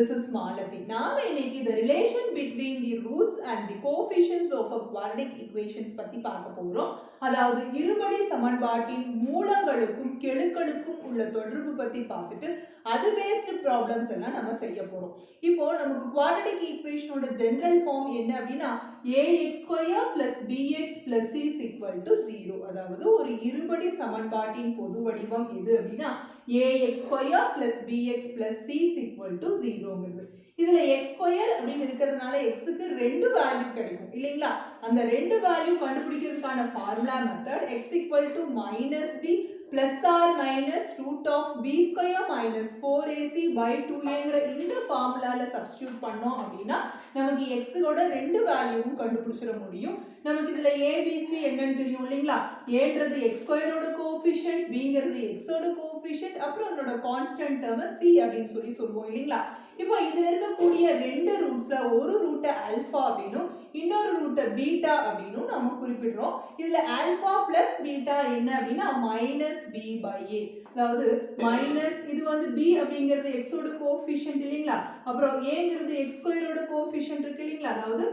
this is Malathi. நாம இன்னைக்கு the relation between the roots and the coefficients of a quadratic equations பத்தி பார்க்க போறோம். அதாவது இருபடி சமன்பாட்டின் மூலங்களுக்கும் கெழுக்களுக்கும் உள்ள தொடர்பு பத்தி பார்த்துட்டு அது பேஸ்ட் ப்ராப்ளம்ஸ் எல்லாம் நம்ம செய்ய போறோம். இப்போ நமக்கு quadratic equationோட general form என்ன அப்படின்னா ax² plus bx plus c is equal to 0. அதாவது ஒரு இருபடி சமன்பாட்டின் பொது வடிவம் எது அப்படின்னா ax² plus bx plus c is equal to 0. இதுல x² அப்படின்னு இருக்கிறதுனால x க்கு ரெண்டு வேல்யூ கிடைக்கும் இல்லைங்களா? அந்த ரெண்டு வேல்யூ கண்டுபிடிக்கிறதுக்கான formula method x equal to minus b plus or minus root of b square minus 4ac by 2aங்கிற இந்த ஃபார்முலால சப்ஸ்டிட்யூட் பண்ணோம் அப்படின்னா நமக்கு x ஓட ரெண்டு வேல்யூவும் கண்டுபிடிச்சிட முடியும். நமக்கு இதுல abc என்னன்னு தெரியும் இல்லைங்களா? aன்றது x² ஓட கோஎஃபிஷியன்ட், bங்கிறது x ஓட கோஎஃபிஷியன்ட், அப்புறம் அதோட கான்ஸ்டன்ட் டேர்ம் c அப்படின்னு சொல்லுவோம் இல்லைங்களா? இப்போ இதுல இருக்கக்கூடிய ரெண்டு ரூட்ஸ்ல ஒரு ரூட்டை ஆல்பா அப்படினும் இன்னொரு ரூட்டை பீட்டா அப்படினும் நாம குறிப்பிடுறோம். இதுல ஆல்பா பிளஸ் பீட்டா என்ன அப்படின்னா மைனஸ் b by a. அதாவது மைனஸ் இது வந்து b அப்படிங்கிறது x ஓட கோஎஃபிஷியன்ட் இல்லைங்களா? அப்புறம் aங்கிறது x² ஓட கோஎஃபிஷியன்ட் இருக்கு இல்லைங்களா? அதாவது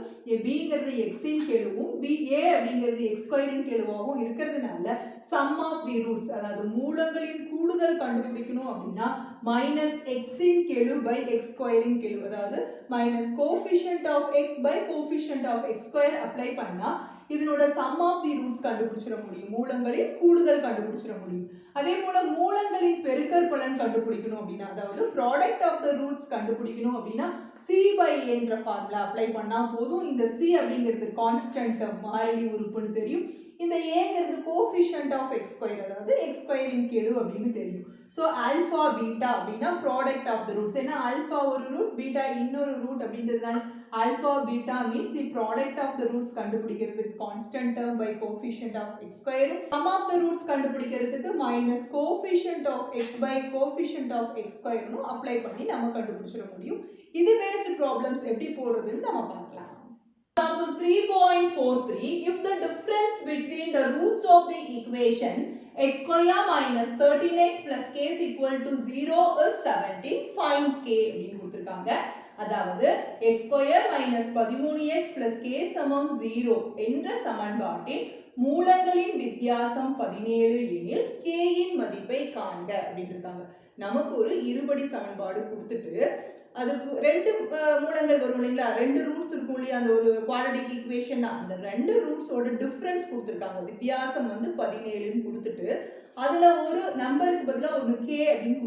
bங்கிறது x இன் கெழுவும் a அப்படிங்கிறது x² இன் கெழுவாகவும் இருக்கிறதுனால சம் ஆஃப் தி ரூட்ஸ் அதாவது மூலங்களின் கூடுதல் கண்டுபிடிக்கணும் அப்படின்னா மைனஸ் x இன் கெழு பை x² இன் கெழு, அதாவது minus coefficient of x by coefficient of x² apply பண்ணா இதனோட சம் ஆஃப் தி ரூட்ஸ் கண்டுபிடிச்சிட முடியும், மூலங்களின் கூடுதல் கண்டுபிடிச்சிட முடியும். அதே போல மூலங்களின் பெருக்கற்பலன் கண்டுபிடிக்கணும் அப்படின்னா அதாவது ப்ராடக்ட் ஆஃப் தி ரூட்ஸ் கண்டுபிடிக்கணும் அப்படின்னா c by a என்ற ஃபார்முலா அப்ளை பண்ணா போதும். இந்த c அப்படிங்கிறது கான்ஸ்டன்ட் மாறிலி உறுப்புன்னு தெரியும், இந்த aங்கிறது கோஎஃபிஷியன்ட் ஆஃப் x² அதாவது x² இன் கெழு அப்படின்னு தெரியும். சோ ஆல்பா பீட்டா அப்படின்னா ப்ராடக்ட் ஆஃப் தி ரூட்ஸ். ஏன்னா ஆல்பா ஒரு ரூட் பீட்டா இன்னொரு ரூட் அப்படின்றதுனால alpha beta means the product of the roots கண்டுபிடிக்கிறதுக்கு constant term by coefficient of x² sum of the roots கண்டுபிடிக்கிறதுக்கு minus coefficient of x by coefficient of x² னு apply பண்ணி நம்ம கண்டுபிடிச்சிட முடியும். இது பேஸ்ட் ப்ராப்ளம்ஸ் எப்படி போடுறதுன்னு நம்ம பார்க்கலாம். Example 3.43 if the difference between the roots of the equation x² minus 13x plus k is equal to 0 is 17 find k அப்படின்னு கொடுத்திருக்காங்க. அதாவது x² minus 13x plus k சமம் 0 என்ற சமன்பாட்டின் மூலங்களின் வித்தியாசம் 17 எனில் k இன் மதிப்பை காண்க அப்படின்னு இருக்காங்க. நமக்கு ஒரு இருபடி சமன்பாடு கொடுத்துட்டு அதுக்கு ரெண்டு மூலங்கள் வரும் இல்லைங்களா? ரெண்டு ரூட்ஸ் இருக்கும் இல்லையா? அந்த ஒரு குவாட்ரடிக் ஈக்குவேஷன் அந்த ரெண்டு ரூட்ஸோட டிஃபரன்ஸ் கொடுத்துருக்காங்க. வித்தியாசம் வந்து 17ன்னு கொடுத்துட்டு அதுல ஒரு நம்பருக்கு பதிலா ஒரு k அப்படின்னு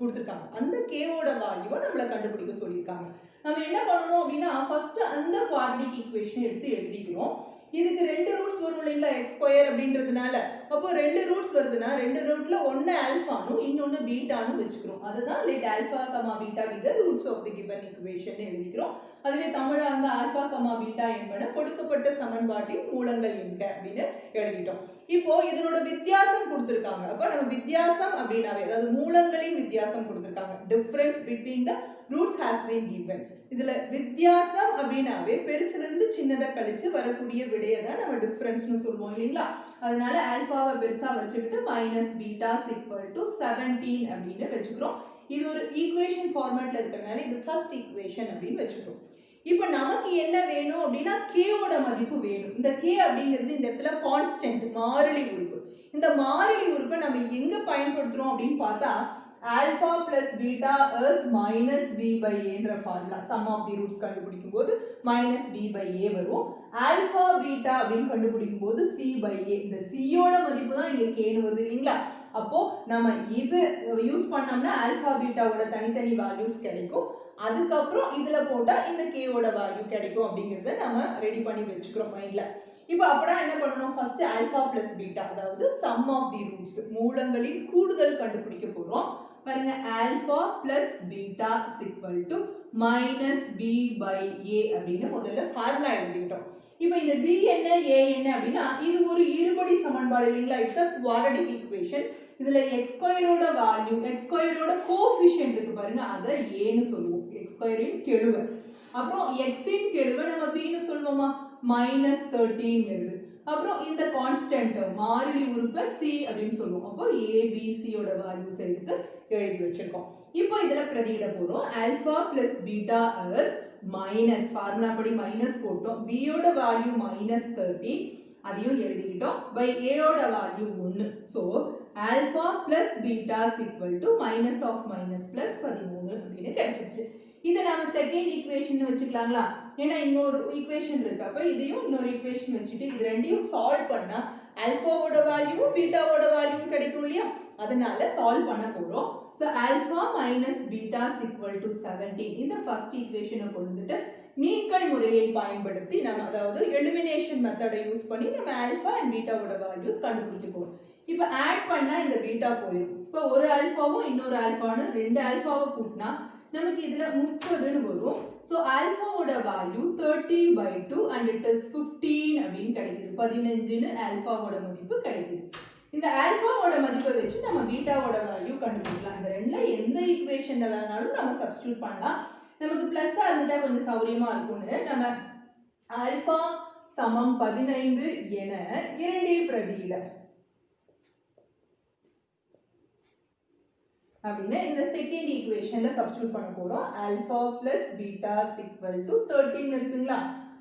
கொடுத்துருக்காங்க. அந்த k-ஓட வேல்யூவை நம்மள கண்டுபிடிக்க சொல்லியிருக்காங்க. நம்ம என்ன பண்ணணும் அப்படின்னா ஃபர்ஸ்ட் அந்த குவாட்ரடிக் ஈக்குவேஷனை எடுத்து எழுதிக்கிறோம். இதுக்கு ரெண்டு ரூட்ஸ் வரும் இல்லைங்களா? x² அப்படின்றதுனால அப்போ ரெண்டு ரூட்ஸ் வருதுன்னா ரெண்டு ரூட்ல ஒன்னு ஆல்பானும் இன்னொன்னு பீட்டானும் வச்சுக்கிறோம். அதுதான் let alpha comma beta with the roots of the given equation எழுதிக்கிறோம். அதுவே தமிழ்ல அந்த ஆல்பா கமா பீட்டா என்பன கொடுக்கப்பட்ட சமன்பாட்டின் மூலங்கள் என்க அப்படின்னு எழுதிட்டோம். இப்போ இதனோட வித்தியாசம் கொடுத்திருக்காங்க. அப்ப நம்ம வித்தியாசம் அப்படினாவே அதாவது மூலங்களின் வித்தியாசம் கொடுத்திருக்காங்க. Difference between the roots has been given. இதுல வித்தியாசம் அப்படினாவே பெருசுல இருந்து சின்னதை கழிச்சு வரக்கூடிய விடையை தான் நம்ம டிஃபரன்ஸ்னு சொல்லுவோம் இல்லைங்களா? அதனால ஆல்பாவை பெருசா வச்சுக்கிட்டு மைனஸ் பீட்டா ஈக்குவல் டு 17 அப்படின்னு வச்சுக்கிறோம். இது ஒரு ஈக்குவேஷன் ஃபார்மேட்ல இருக்கறனால இது ஃபர்ஸ்ட் ஈக்குவேஷன் அப்படின்னு வச்சுக்கிறோம். இப்போ நமக்கு என்ன வேணும் அப்படின்னா k-ஓட மதிப்பு வேணும். இந்த k அப்படிங்கிறது இந்த இடத்துல கான்ஸ்டன்ட் மாறிலி உறுப்பு. இந்த மாறிலி உறுப்பை நம்ம எங்க பயன்படுத்துறோம் அப்படின்னு பார்த்தா alpha plus beta is minus b by a என்ற formula sum of the roots கண்டுபிடிக்கும் போது minus b by a வரும். alpha beta அப்படின்னு கண்டுபிடிக்கும் போது c by a. இந்த c ஓட மதிப்பு தான் இங்க k ன்னு வருது இல்லைங்களா? அப்போ நம்ம இது யூஸ் பண்ணோம்னா alpha beta ஓட தனித்தனி வேல்யூஸ் கிடைக்கும். அதுக்கப்புறம் இதுல போட்டா இந்த k ஓட வேல்யூ கிடைக்கும் அப்படிங்கறத நம்ம ரெடி பண்ணி வெச்சுக்கிறோம் மைண்ட்ல. இப்போ அப்படா என்ன பண்ணனும்? ஃபர்ஸ்ட் ஆல்பா பிளஸ் பீட்டா அதாவது சம் ஆஃப் தி ரூட்ஸ் மூலங்களின் கூடுதல் கண்டுபிடிக்க போறோம். பாருங்க alpha plus beta is equal to minus b by a அப்படின்னு முதல்ல ஃபார்முலா எழுதிட்டோம். இப்போ இந்த b என்ன a என்ன அப்படினா இது ஒரு இருபடி சமன்பாடு இல்லைங்களா? It's a quadratic equation. இதுல x² ஓட வேல்யூ x² ஓட கோஎஃபிஷியன்ட் இருக்கு பாருங்க அத a ன்னு சொல்லுவோம். x² இன் கெழுவை. அப்புறம் x இன் கெழுவை நம்ம b ன்னு சொல்லுவோமா? minus 13 வருது. அப்புறம் இந்த கான்ஸ்டன்ட் மாறிலி உறுப்பை c அப்படினு சொல்லுவோம். அப்போ a b c ஓட வேல்யூஸ் எடுத்து எழுதி வச்சிருக்கோம். இப்போ இதுல பிரதியிட போறோம். Alpha plus beta is minus, formula படி மைனஸ் போட்டோம். b யோட வேல்யூ -13 அதையும் எழுதிக்கிட்டோம். பை a யோட value 1. So alpha plus beta is equal to minus of minus plus 13 அப்படின்னு கிடைச்சிருச்சு. இதை நாம செகண்ட் ஈக்குவேஷன் வச்சுக்கலாங்களா? ஏன்னா இன்னொரு ஈக்குவேஷன் இருக்கு. அப்ப இதையும் இன்னொரு ஈக்குவேஷன் வச்சுட்டு இது ரெண்டையும் சால்வ் பண்ணா ஆல்பாவோட வேல்யூவும் பீட்டாவோட வேல்யூவும் கிடைக்கும் இல்லையா? அதனால சால்வ் பண்ண போறோம். So alpha minus beta is equal to 17 இந்த ஃபர்ஸ்ட் ஈக்குவேஷனை கொண்டுட்டு நீக்கல் முறையை பயன்படுத்தி நம்ம அதாவது எலிமினேஷன் மெத்தடை யூஸ் பண்ணி நம்ம ஆல்பா அண்ட் பீட்டாவோட வேல்யூஸ் கண்டுபிடிக்க போறோம். இப்போ ஆட் பண்ணா இந்த பீட்டா போயிடும். இப்போ ஒரு ஆல்பாவும் இன்னொரு ஆல்பான்னு ரெண்டு ஆல்பாவை கூட்டினா நமக்கு இதுல 30ன்னு வரும். சோ ஆல்பாவோட வேல்யூ 30/2 and it is 15 அப்படின்னு கிடைக்குது. 15ன்னு ஆல்பாவோட மதிப்பு கிடைக்குது. இந்த ஆல்பாவோட மதிப்பை வச்சு நம்ம பீட்டாவோட வேல்யூ கண்டுபிடிக்கலாம். இந்த ரெண்டுல எந்த ஈக்குவேஷன்ல வேணாலும் நம்ம சப்ஸ்டிட்யூட் பண்ணலாம். நமக்கு பிளஸ்ஸா இருந்துட்டா கொஞ்சம் சௌரியமா இருக்கும்னு நம்ம ஆல்பா சமம் 15 என இரண்டில் பிரதியிட அப்படின்னா இந்த செகண்ட் ஈக்குவேஷன்ல சப்ஸ்டிட்யூட் பண்ண போறோம். Alpha plus beta is equal to 13 இருக்குங்களா?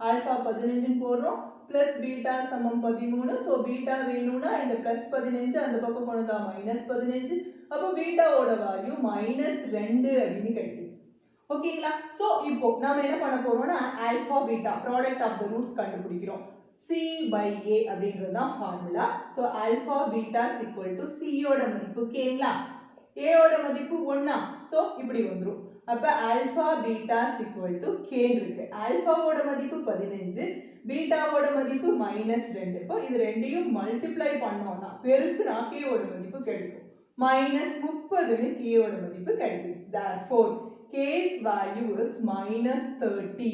ஆல்பா 15 போடுறோம் பிளஸ் பீட்டா சமம் 13. சோ பீட்டா வேணும்னா இந்த பிளஸ் 15 அந்த பக்கம் கொண்டு வந்தா -15. அப்போ பீட்டாவோட வேல்யூ -2 அப்படின்னு கிடைக்குது. ஓகேங்களா? சோ இப்போ நாம என்ன பண்ண போறோம்னா alpha beta product of the roots கண்டுபிடிக்கிறோம். c/a அப்படின்றது தான் formula. So alpha beta is equal to c யோட மதிப்பு kங்களா? a யோட மதிப்பு 1. சோ இப்படி வந்துரும். அப்ப alpha beta is equal to k இருக்கு. ஆல்பாவோட மதிப்பு 15, பீட்டாவோட மதிப்பு -2. இப்போ இது ரெண்டையும் மல்டிப்ளை பண்ணோம்னா பெருக்குனா k யோட மதிப்பு கிடைக்கும். -30ன்னு k யோட மதிப்பு கிடைக்கும். therefore k's value is -30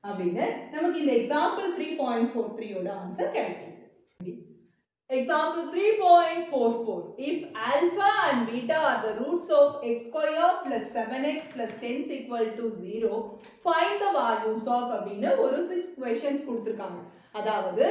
அப்படின்னு நமக்கு இந்த எக்ஸாம்பிள் 3.43 யோட ஆன்சர் கிடைச்சிருக்கு. Example 3.44. If alpha and beta are the roots of x square plus 7x plus 10 is equal to 0, find the values of அப்படின்னு ஒரு 6 questions கொடுத்திருக்காங்க. அதாவது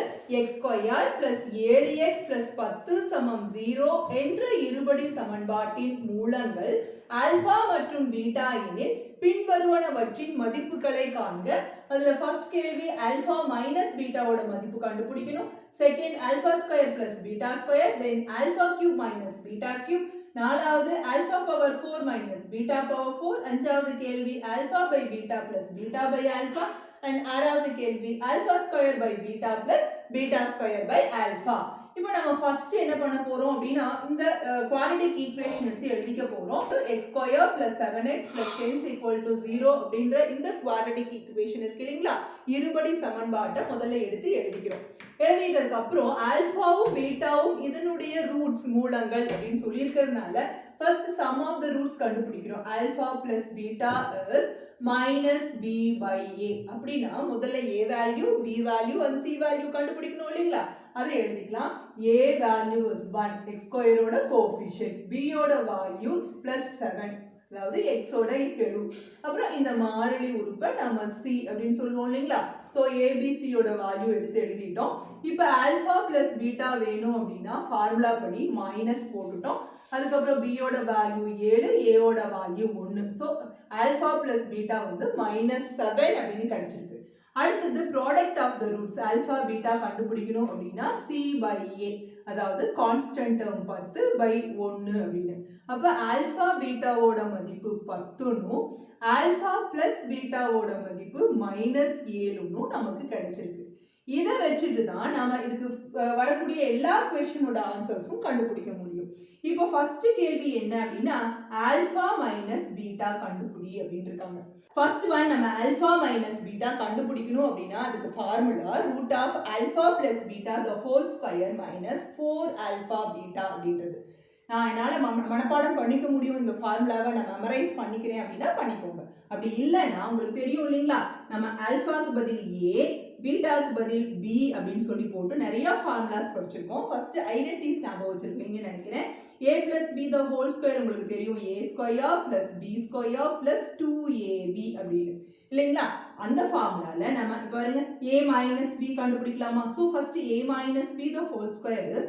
x square plus 7x plus 10 சமம் 0 என்ற இருபடி சமன்பாட்டின் மூலங்கள் ஆல்பா மற்றும் பீட்டா எனில் பின்வருவனவற்றின் மதிப்புகளை காண்க. அதுல ஃபர்ஸ்ட் கேள்வி ஆல்பா மைனஸ் பீட்டாவோட மதிப்பு கண்டுபிடிக்கணும். Second alpha square plus beta square, then alpha cube minus beta cube, நாலாவது alpha power 4 minus beta power 4, அஞ்சாவது கேள்வி alpha by beta plus beta by alpha, and ஆறாவது கேள்வி alpha square by beta plus beta square by alpha. இப்போ நம்ம first என்ன பண்ண போறோம் அப்படின்னா இந்த குவாட்ரேட்டிக் ஈக்குவேஷன் எடுத்து எழுதிக்க போறோம். x square plus 7x plus 10 is equal to 0 அப்படின்ற இந்த குவாட்ரேட்டிக் ஈக்குவேஷன் இருக்கு இல்லீங்களா? இருபடி சமன்பாட்டை முதல்ல எடுத்து எழுதிக்கிறோம். எழுதிட்டதுக்கு அப்புறம் ஆல்பாவும் பீட்டாவும் இதனுடைய ரூட்ஸ் மூலங்கள் அப்படின்னு சொல்லி இருக்கிறதுனால first sum of the roots கண்டுபிடிக்கிறோம். Alpha plus beta is minus b by a அப்படினா முதல்ல a value, b value and c value கண்டுபிடிக்கணும் இல்லீங்களா? அதை எழுதிக்கலாம். a value is 1, x square ஓட கோஎஃபிஷியன்ட், b யோட வேல்யூ +7 அதாவது x ஓட கெழு, அப்புறம் இந்த மாறிலி உறுப்பை நம்ம c அப்படின்னு சொல்லுவோம் இல்லீங்களா? சோ abc யோட வேல்யூ எடுத்து எழுதிட்டோம். இப்போ ஆல்பா பிளஸ் பீட்டா வேணும் அப்படின்னா ஃபார்முலா படி மைனஸ் போட்டுட்டோம். அதுக்கப்புறம் b யோட வேல்யூ 7, a யோட value 1. So alpha plus beta வந்து -7 அப்படின்னு கிடைச்சிருக்கு. அடுத்தது product of the roots alpha beta கண்டுபிடிக்கணும் அப்படின்னா c/a அதாவது கான்ஸ்டன்ட் டேர்ம் 10/1 அப்படின்னு. அப்ப ஆல்பா பீட்டாவோட மதிப்பு 10னும் ஆல்பா பிளஸ் பீட்டாவோட மதிப்பு -7னும் நமக்கு கிடைச்சிருக்கு. இதை வச்சுட்டு தான் நாம இதுக்கு வரக்கூடிய எல்லா क्वेश्चनோட ஆன்சர்ஸும் கண்டுபிடிக்க முடியும். இப்போ ஃபர்ஸ்ட் கேள்வி என்ன அப்படின்னா ஆல்பா மைனஸ் பீட்டா கண்டுபிடி அப்படின்னு இருக்காங்க. ஃபர்ஸ்ட் ஒன் நம்ம ஆல்பா மைனஸ் பீட்டா கண்டுபிடிக்கணும் அப்படின்னா அதுக்கு formula root of alpha plus beta the whole square minus 4 alpha beta அப்படின்றது. நான் என்னால் மனப்பாடம் பண்ணிக்க முடியும், இந்த ஃபார்முலாவை நான் மெமரைஸ் பண்ணிக்கிறேன் அப்படின்னா பண்ணிக்கோங்க. அப்படி இல்லைன்னா உங்களுக்கு தெரியும் இல்லைங்களா, நம்ம ஆல்பாவுக்கு பதில் ஏ, பீட்டாவுக்கு பதில் பி அப்படின்னு சொல்லி போட்டு நிறைய ஃபார்முலாஸ் படிச்சிருக்கோம். ஃபர்ஸ்ட் ஐடென்டிட்டிஸ் ஞாபகம் வச்சிருப்பீங்கன்னு நினைக்கிறேன். a plus b the whole square உங்களுக்கு தெரியும், a square plus b square plus 2ab அப்படின்னு இல்லைங்களா? அந்த ஃபார்முலால நம்ம இப்போ பாருங்க a minus b கண்டுபிடிக்கலாமா? So first a minus b the whole square is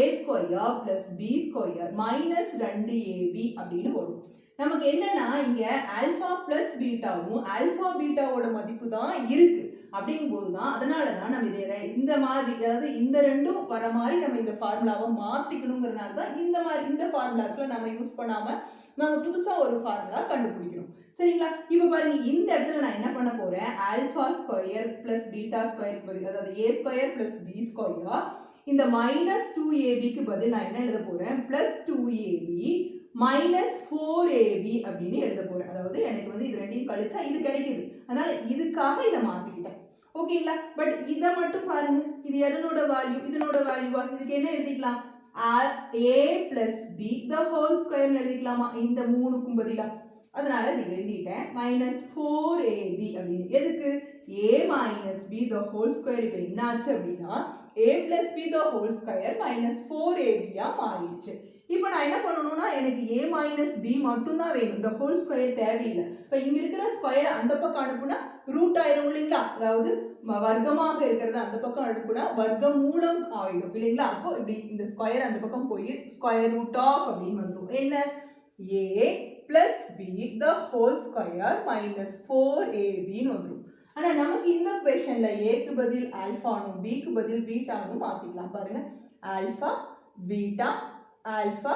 a square plus b square minus 2ab அப்படின்னு வரும். நமக்கு என்னன்னா இங்க ஆல்பா பிளஸ் பீட்டாவும் ஆல்பா பீட்டாவோட மதிப்பு தான் இருக்கு அப்படிங்கும்போது தான் அதனால தான் நம்ம இதை இந்த மாதிரி அதாவது இந்த ரெண்டும் வர மாதிரி நம்ம இந்த ஃபார்முலாவை மாத்திக்கணுங்கிறதுனால தான் இந்த மாதிரி இந்த ஃபார்முலாஸ்ல நம்ம யூஸ் பண்ணாம நம்ம புதுசா ஒரு ஃபார்முலா கண்டுபிடிக்கணும். சரிங்களா? இப்போ பாருங்க இந்த இடத்துல நான் என்ன பண்ண போறேன், ஆல்பா ஸ்கொயர் பிளஸ் பீட்டா ஸ்கொயருக்கு பதில் அதாவது ஏ ஸ்கொயர் பிளஸ் பி ஸ்கொயர் இந்த மைனஸ் 2ab பதில் நான் என்ன எழுத போறேன், பிளஸ் 2ab மைனஸ் 4ab அப்படின்னு எழுத போறேன். அதாவது எனக்கு இது ரெண்டையும் கழிச்சா இது கிடைக்குது, அதனால இதுக்காக இதை மாத்திக்கிட்டேன். ஓகேங்களா? பட் இதை மட்டும் பாருங்க, இது எதனோட வேல்யூ, இதனோட வேல்யூவா, இதுக்கு என்ன எழுதிக்கலாம், a plus b the whole square எழுதிக்கலாமா இந்த மூணுக்கும் பதிலா. அதனால இதை எழுதிட்டேன் மைனஸ் 4ab அப்படின்னு. எதுக்கு a minus b the whole square இப்போ என்னாச்சு அப்படின்னா a plus b the whole square minus 4ab மாறிடுச்சு. இப்போ நான் என்ன பண்ணணும்னா எனக்கு a minus b மட்டும் தான் வேணும், இந்த ஹோல் ஸ்கொயர் தேவையில்லை. இப்போ இங்க இருக்கிற ஸ்கொயர் அந்த பக்கம் அனுப்புனா ரூட் ஆயிரும் இல்லைங்களா, அதாவது வர்க்கமாக இருக்கிறது அந்த பக்கம் அனுப்புனா வர்க்க மூலம் ஆயிடும் இல்லைங்களா. அப்போ இப்படி இந்த ஸ்கொயர் அந்த பக்கம் போய் ஸ்கொயர் ரூட் ஆஃப் அப்படின்னு வந்துடும். என்ன a plus b the whole square minus 4ab வந்துடும். ஆனா நமக்கு இந்த क्वेश्चनல a க்கு பதில் ஆல்பானும் b க்கு பதில் பீட்டானும் மாத்திக்கலாம். பாருங்க ஆல்பா பீட்டா ஆல்பா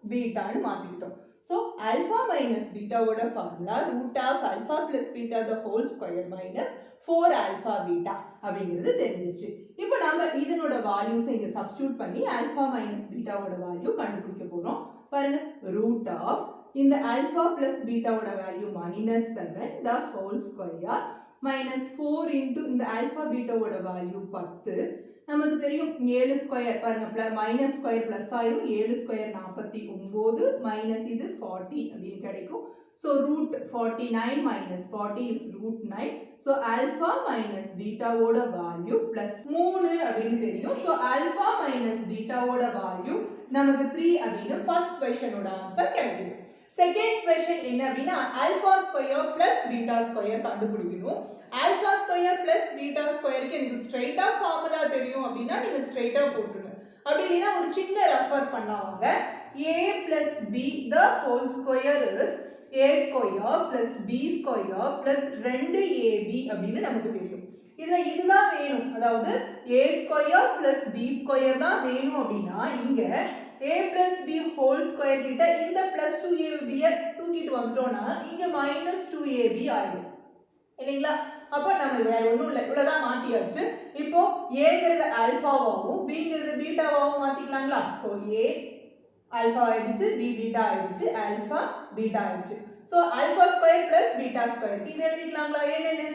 பீட்டான்னு மாத்திக்கிட்டோம். So alpha minus beta ஓட formula root of alpha plus beta the whole square minus 4 alpha beta அப்படிங்கிறது தெரிஞ்சிருச்சு. இப்போ நாம இதனோட வேல்யூஸ் இங்க சப்ஸ்டிட்யூட் பண்ணி alpha minus beta ஓட வேல்யூ கண்டுபிடிக்க போறோம். பாருங்க root of இந்த alpha plus beta ஓட value minus 7 the whole square minus 4 into இந்த alpha beta ஓட வேல்யூ 10. நமக்கு தெரியும் 7 ஸ்கொயர் பாருங்க மைனஸ் ஸ்கொயர் பிளஸ் ஆயிரும், 7 ஸ்கொயர் 49 மைனஸ் இது 40 அப்படின்னு கிடைக்கும். So root 49 minus 40 is root 9. So alpha minus பீட்டாவோட வேல்யூ பிளஸ் 3 அப்படின்னு தெரியும். ஸோ ஆல்ஃபா மைனஸ் பீட்டாவோட வேல்யூ நமக்கு 3 அப்படின்னு ஃபர்ஸ்ட் क्वेश्चनோட ஆன்சர் கிடைக்குது. செகண்ட் क्वेश्चन என்ன அப்படின்னா alpha square plus beta square கண்டுபிடிக்கணும். ஆல்ஃபா ஸ்கொயர் பிளஸ் பீட்டா ஸ்கொயருக்கு எனக்கு ஸ்ட்ரைட்டா ஃபார்முலா தெரியும் அப்படின்னா நீங்க ஸ்ட்ரைட்டா போட்டுருங்க. அப்படி இல்லைன்னா ஒரு சின்ன ரெஃபர் பண்ணாங்க. a plus b the whole square is a square plus b square plus 2ab அப்படின்னு நமக்கு தெரியும். இதுதான் வேணும், அதாவது a square plus b square தான் வேணும் அப்படின்னா இங்க a plus b whole square கிட்ட இந்த plus 2ab தூக்கிட்டு வந்துட்டோம்னா இங்க minus 2ab ஆயிடும் இல்லைங்களா. அப்போ நம்ம வேற ஒன்றும் இல்லை, இவ்வளோதான் மாற்றியாச்சு. இப்போ ஏங்கிறது ஆல்ஃபாவாகவும் பிங்கிறது பீட்டாவாகவும் மாற்றிக்கலாங்களா. ஸோ ஏ ஆல்ஃபா ஆயிடுச்சு, பி பீட்டா ஆயிடுச்சு, ஆல்ஃபா பீட்டா ஆயிடுச்சு. So alpha square plus beta square இது எழுதிக்கலாங்களா. என்னென்னு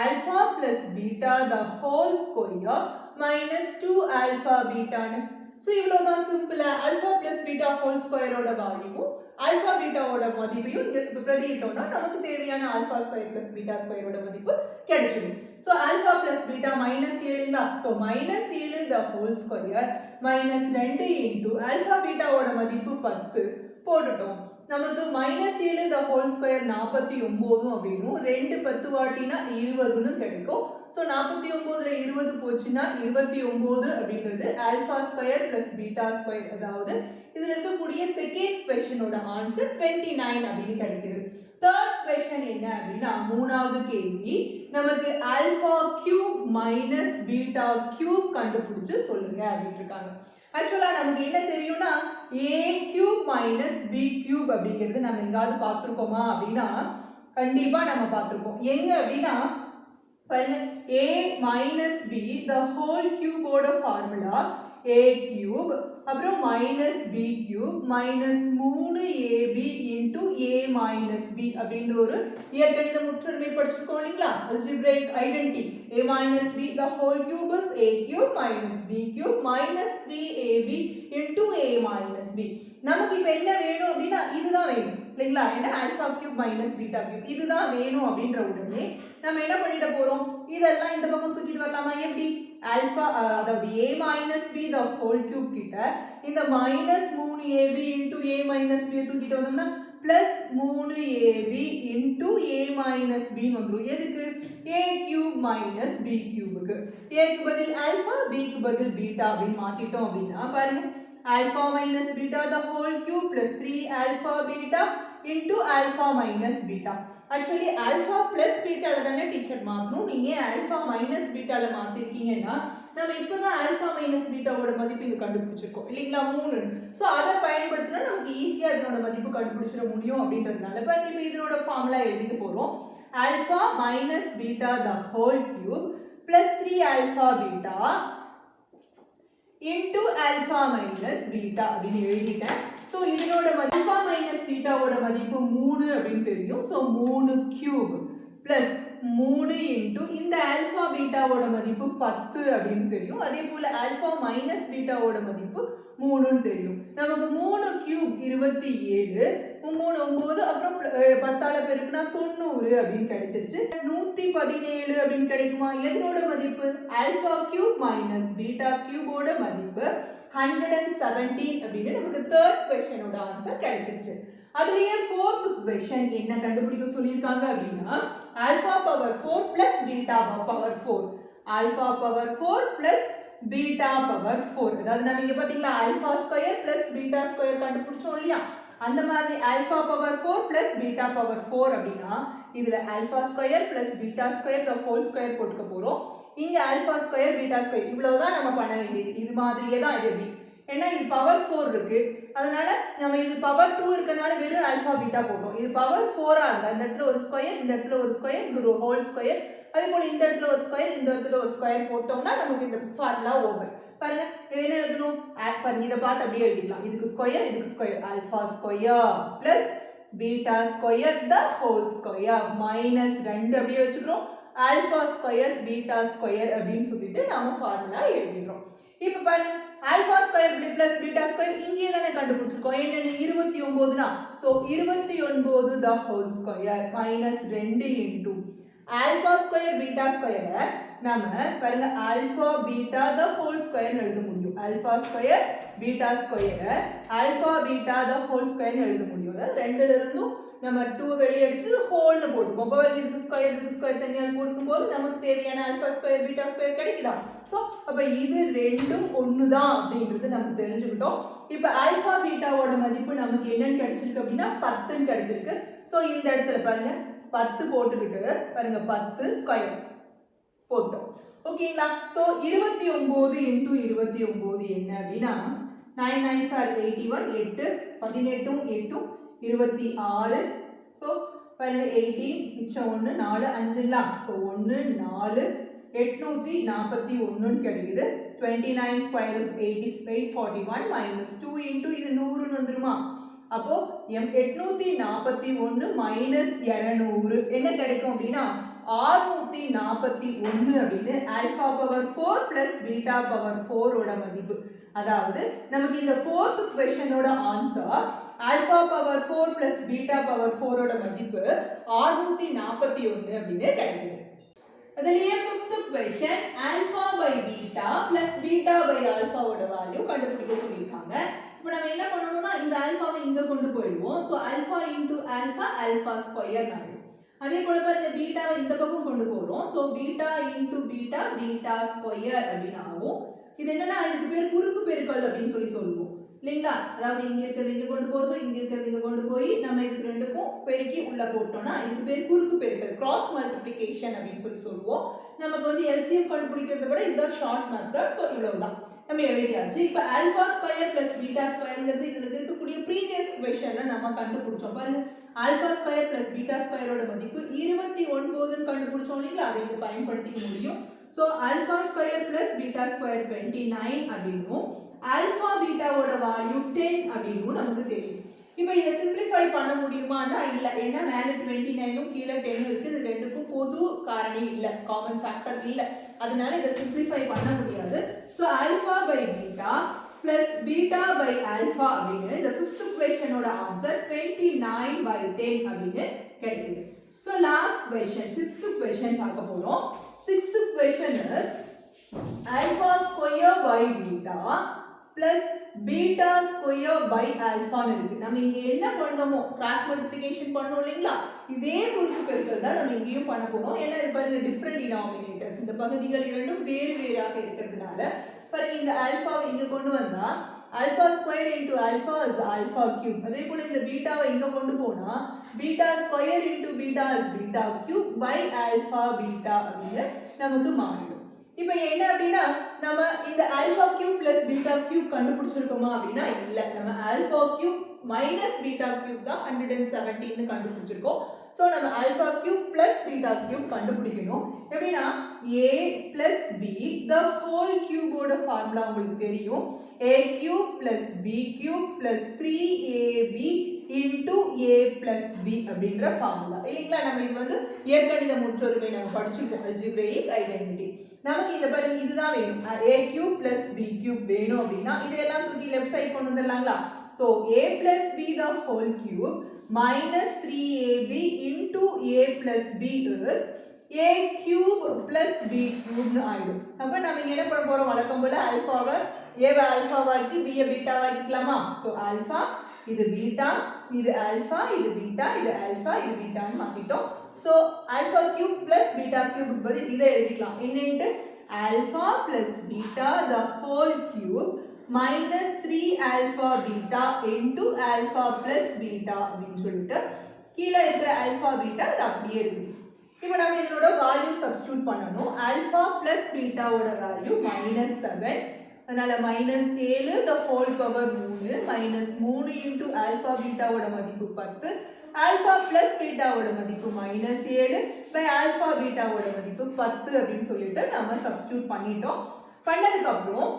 alpha plus beta the whole square minus 2 alpha பீட்டான்னு. ஸோ இவ்வளோதான் சிம்பிளா ஆல்ஃபா பிளஸ் பீட்டா ஹோல் ஸ்கொயரோட வேல்யூவும் ஆல்ஃபா பீட்டாவோட மதிப்பையும் இங்க பிரதியிட்டோம்னா நமக்கு தேவையான ஆல்ஃபா ஸ்கொயர் பிளஸ் பீட்டா ஸ்கொயரோட மதிப்பு கிடைச்சிடும். So alpha plus beta minus 7ங்களா. So minus 7 the whole square minus 2 into alpha பீட்டாவோட மதிப்பு 10 போட்டுட்டோம். நமக்கு மைனஸ் 7 த ஹோல் ஸ்கொயர் 49 அப்படின்னும் 2 10 வாட்டினா 20ன்னு கிடைக்கும். ஸோ 49ல 20 போச்சுன்னா 29 அப்படின்றது alpha square plus beta square, அதாவது இதுல இருக்கக்கூடிய செகண்ட் क्वेश्चनோட ஆன்சர் 29 அப்படின்னு கிடைக்குது. தேர்ட் क्वेश्चन என்ன அப்படின்னா மூணாவது கேள்வி நமக்கு alpha cube minus beta cube கண்டுபிடிச்சு சொல்லுங்க அப்படின்னு இருக்காங்க. ஆக்சுவலா நமக்கு என்ன தெரியும்னா a cube minus b cube அப்படிங்கிறது நம்ம எங்காவது பார்த்துருக்கோமா அப்படின்னா கண்டிப்பா நம்ம பார்த்துருக்கோம். எங்க அப்படின்னா a minus b the whole cube ஓட ஃபார்முலா a cube அப்புறம் minus b cube minus 3ab into a minus b அப்படின்ற ஒரு இயற்கணித முற்றொருமை படிச்சிருக்கோம் இல்லைங்களா. algebraic identity a minus b the whole cube is a cube minus b cube minus 3ab into a minus b. நமக்கு இப்போ என்ன வேணும் அப்படின்னா இதுதான் வேணும் இல்லைங்களா. ஏன்னா alpha cube minus beta cube இதுதான் வேணும் அப்படின்ற உடனே நம்ம என்ன பண்ணிட போறோம், இதெல்லாம் இந்த பக்கம் தூக்கிட்டு வரலாமா. எப்படி ஆல்ஃபா அதாவது a minus b the whole cube கிட்ட இந்த minus 3ab into a minus b தூக்கிட்டு வந்தோம்னா plus 3ab into a minus b வந்துரும். எதுக்கு a cube minus b cubeக்கு a க்கு பதில் ஆல்ஃபா b க்கு பதில் பீட்டா அப்படின்னு மாத்திட்டோம் அப்படின்னா பாருங்க alpha minus beta the whole cube plus 3 alpha beta into alpha minus beta. Actually alpha plus beta ல தானே டீச்சர் மாத்தணும். நீங்க alpha minus beta ல மாத்திருக்கீங்கன்னா நம்ம இப்போதான் alpha minus beta ஓட மதிப்பு இங்க கண்டுபிடிச்சிருக்கோம் இல்லீங்களா 3. சோ அத பயன்படுத்தினா நமக்கு ஈஸியா இதனோட மதிப்பு கண்டுபிடிச்சிர முடியும் அப்படின்றதுனால இப்போ இதனோட ஃபார்முலா எழுதிட்டு போறோம். alpha minus beta the whole cube plus 3 alpha beta into alpha minus beta அப்படின்னு எழுதிட்டேன். சோ இதனோட alpha minus beta ஓட மதிப்பு 3 அப்படின்னு தெரியும். சோ 3 cube plus 3 into இந்த alpha beta ஓட மதிப்பு 10 அப்படின்னு தெரியும். அதே போல alpha minus beta ஓட மதிப்பு 3 ன்னு தெரியும். நமக்கு 3 cube 27 3 9 அப்புறம் 10 ஆல பெருக்குனா 90 அப்படின்னு கிடைச்சிருச்சு. 117 அப்படின்னு கிடைக்குமா? எதனோட மதிப்பு? alpha cube minus beta cube ஓட மதிப்பு 117 அப்படின்னு நமக்கு third question ஓட ஆன்சர் கிடைச்சிருச்சு. அதுலயே fourth question என்ன கண்டுபிடிக்க சொல்லிருக்காங்க அப்படினா alpha power 4 plus beta power 4 alpha power 4 plus beta power 4 அதாவது நம்ம இங்க பாத்தீங்களா alpha square plus beta square கண்டுபிடிச்சோம் இல்லையா அந்த மாதிரி alpha power 4 plus beta power 4 அப்படினா இதுல alpha square plus beta square the whole square போட்டுக்க போறோம். இங்க alpha square beta square இவ்வளவுதான் நம்ம பண்ண வேண்டியது. இது மாதிரியே தான் இது ஏன்னா இது பவர் 4 இருக்கு அதனால நம்ம இது பவர் 2 இருக்கனால வெறும் ஆல்பா பீட்டா போட்டோம். இது பவர் 4 ஆ இருந்தா இந்த இடத்துல ஒரு ஸ்கொயர் இந்த இடத்துல ஒரு ஸ்கொயர் இது ஒரு ஹோல் ஸ்கொயர் அதே போல இந்த இடத்துல ஒரு ஸ்கொயர் இந்த இடத்துல ஒரு ஸ்கொயர் போட்டோம்னா நமக்கு இந்த ஃபார்முலா ஓவர். பாருங்க என்ன எழுதணும் ஆட் பண்ணி இத பார்த்து அப்படியே எழுதிடலாம். இதுக்கு square alpha square plus beta square தி ஹோல் ஸ்கொயர் மைனஸ் 2 அப்படியே வச்சுக்கிறோம். ஆல்பா ஸ்கொயர் பீட்டா ஸ்கொயர் அப்படினு சொல்லிட்டு நாம ஃபார்முலா எழுதிறோம். இப்போ பாருங்க alpha square plus beta square இங்கே தானே கண்டுபிடிச்சிருக்கோம். என்னன்னு 29 னா so 29 the whole square minus 2 into alpha square beta ஸ்கொயரை நாம பாருங்க alpha beta the whole square னு எழுத முடியும். ஆல்பா ஸ்கொயர் பீட்டா ஸ்கொயரை alpha beta the whole square னு எழுத முடியும். அதாவது ரெண்டுல இருந்தும் நம்ம 2 வெளிய எடுத்து ஹோல் னு போட்டுப்போம். பவர் இதுக்கு ஸ்கொயர் தனியா கொடுக்கும்போது நமக்கு தேவையான ஆல்பா ஸ்கொயர் பீட்டா ஸ்கொயர் கிடைக்குதா? சோ அப்ப இது ரெண்டும் ஒண்ணுதான் அப்படிங்கிறது நமக்கு தெரிஞ்சுக்கிட்டோம். இப்போ ஆல்பா பீட்டாவோட மதிப்பு நமக்கு என்னன்னு கிடைச்சிருக்கு அப்படினா 10 ன்னு கிடைச்சிருக்கு. சோ இந்த இடத்துல பாருங்க 10 போட்டுக்கிட்டு பாருங்க 10 ஸ்கொயர் போட்டோம். ஓகேங்களா? சோ 29 into 29 என்ன அப்படினா 9 9s are 81 8 18 8 26 சோ பாருங்க 18 மிச்சம் 1 4 5ங்களா சோ 1 4 841 ன்னு கிடைக்குது. 29 square is 841 minus 2 into இது 100 ன்னு வந்துருமா? அப்போ 841 minus 200 என்ன கிடைக்கும் அப்படினா 641 அப்படின்னு alpha power 4 plus beta power 4 ஓட மதிப்பு. அதாவது நமக்கு இந்த fourth question ஓட answer alpha power 4 plus beta power 4 ஓட மதிப்பு 641 அப்படின்னு கிடைக்குது. அதுலயே fifth question alpha by beta plus beta by alpha ஓட வேல்யூ கண்டுபிடிக்க சொல்லிருக்காங்க. இப்போ நம்ம என்ன பண்ணனும்னா இந்த ஆல்பாவை இங்க கொண்டு போய்டுவோம். So alpha into alpha alpha square ஆகும். அதே போல பாருங்க பீட்டாவை இந்த பக்கம் கொண்டு போறோம். So beta into beta beta square அப்படினா ஆகும். இது என்னன்னா இதுக்கு பேர் குறுக்கு பெருக்கல் அப்படினு சொல்லுவோம். இல்லீங்களா? அதாவது இங்க இருக்கிறது இங்க கொண்டு போறது இங்க இருக்கிறது இங்க கொண்டு போய் நம்ம இதுக்கு ரெண்டுக்கும் பெருக்கி உள்ள போட்டோம்னா இதுக்கு பேர் குறுக்கு பெருக்கல் கிராஸ் மல்டிப்ளிகேஷன் அப்படினு சொல்லுவோம். நமக்கு வந்து LCM கண்டுபிடிக்கிறத விட இது ஷார்ட் மெத்தட். சோ இவ்வளவுதான் நம்ம எழுதியாச்சு. இப்போ ஆல்பா ஸ்கொயர் பிளஸ் பீட்டா ஸ்கொயர்ங்கிறது இதுல இருக்கக்கூடிய ப்ரீவியஸ் क्वेश्चनல நம்ம கண்டுபிடிச்சோம். பாருங்க ஆல்பா ஸ்கொயர் பிளஸ் பீட்டா ஸ்கொயரோட மதிப்பு 29 ன்னு கண்டுபிடிச்சோம் இல்லீங்களா? அதை இங்க பயன்படுத்திக்க முடியும். So alpha square plus beta square 29 அப்படினும் ஆல்பா பீட்டாவோட வேல்யூ 10 அப்படினும் நமக்கு தெரியும். இப்போ இத சிம்பிளிஃபை பண்ண முடியுமானா இல்ல. ஏன்னா மேல 29 உம் கீழ 10 இருக்கு. இது ரெண்டுக்கும் பொது காரணி இல்ல, காமன் ஃபேக்டர் இல்ல. அதனால இத சிம்பிளிஃபை பண்ண முடியாது. So alpha by beta plus beta by alpha அப்படிங்கிறது இந்த 5th question ஓட ஆன்சர் 29 by 10 அப்படின்னு கிடைக்குது. So last question 6th question பார்க்க போறோம். 6th question is alpha square by beta plus beta square by alpha ன்னு இருக்கு. நம்ம இங்க என்ன பண்ணோமோ கிராஸ் மல்டிப்ளிகேஷன் பண்ணோம் இல்லீங்களா? இதே குறுக்கு பெருக்கல் தான் நம்ம இங்கேயும் பண்ண போறோம். ஏன்னா இது பாருங்க டிஃபரண்ட் டினாமினேட்டர்ஸ். இந்த பகுதிகள் இரண்டும் வேறு வேறாக இருக்கிறதுனால பாருங்க இந்த ஆல்பாவை இங்க கொண்டு வந்தா alpha square into alpha is alpha cube. அதே போல இந்த பீட்டாவை இங்க கொண்டு போனா beta square into beta is beta cube by alpha beta அப்படின்னு நமக்கு மாறிடும். இப்போ என்ன அப்படின்னா நம்ம இந்த alpha cube plus beta cube கண்டுபிடிச்சிருக்கோமா அப்படின்னா இல்ல, நம்ம alpha cube minus beta cube தான் 117 கண்டுபிடிச்சிருக்கோம். ஸோ நம்ம alpha cube plus beta cube கண்டுபிடிக்கணும். எப்படின்னா a plus B the whole கியூபோட ஃபார்முலா உங்களுக்கு தெரியும். a cube plus b cube plus 3ab into a plus b அப்படின்ற ஃபார்முலா இல்லைங்களா. நம்ம இது வந்து இயற்கணித முற்றொருமை நம்ம படிச்சிருக்கோம், அல்ஜிப்ரைக் ஐடென்டிட்டி. நமக்கு இந்த பாருங்க இதுதான் வேணும், a cube plus b cube வேணும் அப்படின்னா இதெல்லாம் தூக்கி லெஃப்ட் சைடு கொண்டு வந்துடலாங்களா. So a plus b the whole cube minus 3ab into a plus b is a cube plus b cube னு ஆயிடும். அப்ப நாம இங்க என்ன பண்ண போறோம், வழக்கம் போல ஆல்பாவை a வை ஆல்பாவா ஆக்கி b யை பீட்டாவா ஆக்கிக்கலாமா. சோ ஆல்பா இது பீட்டா, இது ஆல்பா, இது பீட்டா, இது ஆல்பா, இது பீட்டான்னு மாத்திட்டோம். So alpha cube plus beta cube பதில் இதை எழுதிக்கலாம். என்னன்னு alpha plus beta the whole cube minus 3 alpha beta into alpha plus beta அப்படின்னு சொல்லிட்டு கீழே இருக்கிற alpha beta அது அப்படியே இருக்கு. இப்போ நம்ம இதனோட வேல்யூ சப்ஸ்டிட்யூட் பண்ணணும். alpha plus beta ஓட வேல்யூ -7, அதனால -7 the whole power 3 -3 into alpha beta ஓட மதிப்பு 10, alpha plus beta ஓட மதிப்பு -7 by alpha beta ஓட மதிப்பு 10 அப்படின்னு சொல்லிட்டு நம்ம சப்ஸ்டிட்யூட் பண்ணிட்டோம். பண்ணதுக்கு அப்புறம்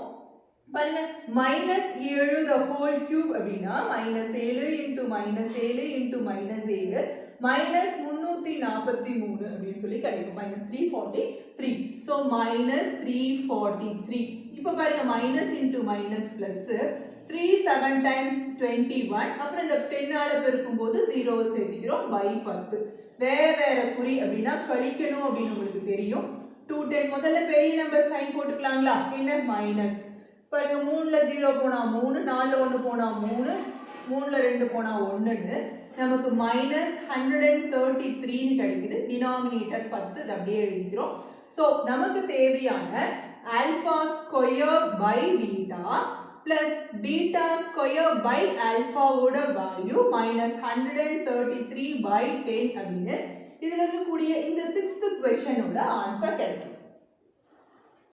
பாருங்க -7 the whole cube அப்படினா -7 into -7 into -7 -343 அப்படினு சொல்லி கிடைக்கும். -343. so -343. இப்போ பாருங்க minus into minus plus 3 7 times 21, அப்புறம் இந்த 10 ஆல பெருக்கும்போது 0 சேர்த்துக்கிறோம் by 10. வேற குறி அப்படினா கழிக்கணும் அப்படினு உங்களுக்கு தெரியும். 210 முதல்ல பெரிய நம்பர் சைன் போட்டுக்கலாங்களா. என்ன மைனஸ் பாருங்க 3ல 0 போனா 3, 4ல 1 போனா 3, 3ல 2 போனா 1ன்னு நமக்கு -133 ன்னு கிடைக்குது. டினாமினேட்டர் 10 அப்படியே எழுதிக்கிறோம். சோ நமக்கு தேவையான alpha square by beta plus beta square by ஆல்பாவோட வேல்யூ -133 by 10 அப்படின்னு இதுல இருக்கக்கூடிய இந்த 6th क्वेश्चनோட ஆன்சர் கிடைக்கும்.